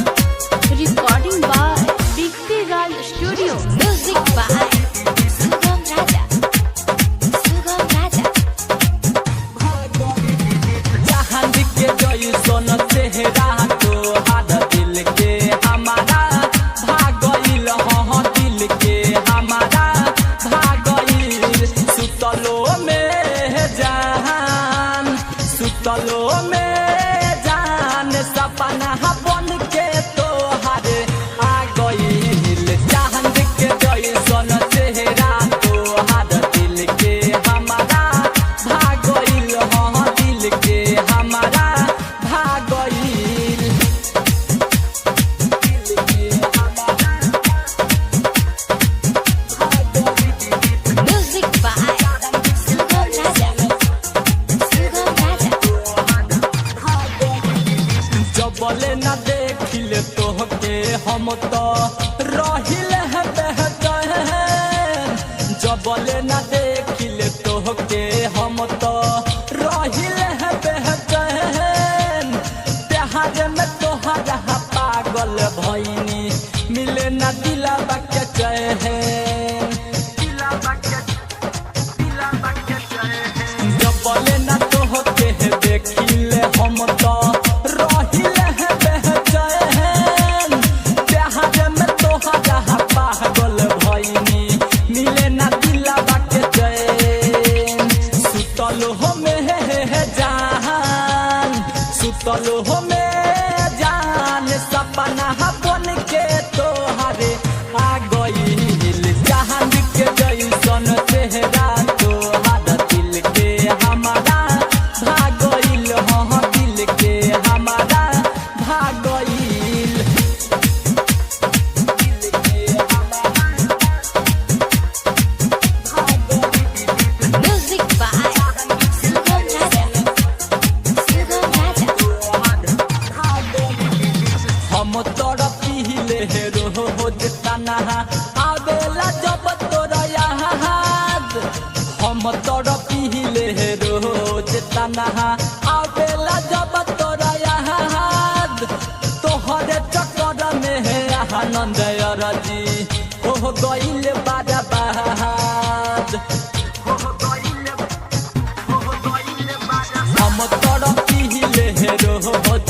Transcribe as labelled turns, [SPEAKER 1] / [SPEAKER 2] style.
[SPEAKER 1] Recording by Dikti Raj Studio. Music by Sugam Raja. Sugam Raja.
[SPEAKER 2] चांद के जैसन चेहरा तोहार दिल के हमारा भागइल हाँ दिल के हमारा भागइल सुतलो में जान सपना बन के तोहार आ गइल चांद के जैसन चेहरा तोहार दिल के हमारा भागइल हाँ दिल के हमारा भागइल दिल के हमारा
[SPEAKER 1] Music by Sugam Raja. Sugam Raja.
[SPEAKER 2] जबले न देखिल तोहके हम तो रहिल है बेहतर जबले न देखिल तोहके हम तो रहिल है बेहतर प्यार में तोहरा पागल भइनी मिले न दिलवा के चैन जबले न तोहके देखिल हम तो रहिल है बेचैन प्यार में तोहरा पागल भइनी मिले न दिलवा के चैन सुतल हो में जान सपना बन के तोहरे आ गइल चांद के जैसन चेहरा तोहार दिल के हमारा भागइल हाँ दिल के हमारा भागइल दिल के हमारा
[SPEAKER 1] Music by Sugam Raja. Sugam Raja.
[SPEAKER 2] हम तोरा पीले रोज तनहा आवेला जब तोरा याद हम तोरा पीले रोज तनहा आवेला जब तोरा याद तोहरे चक्कर में है आनंद अरजी हो गइल बर्बाद हम तोरा पीले रोज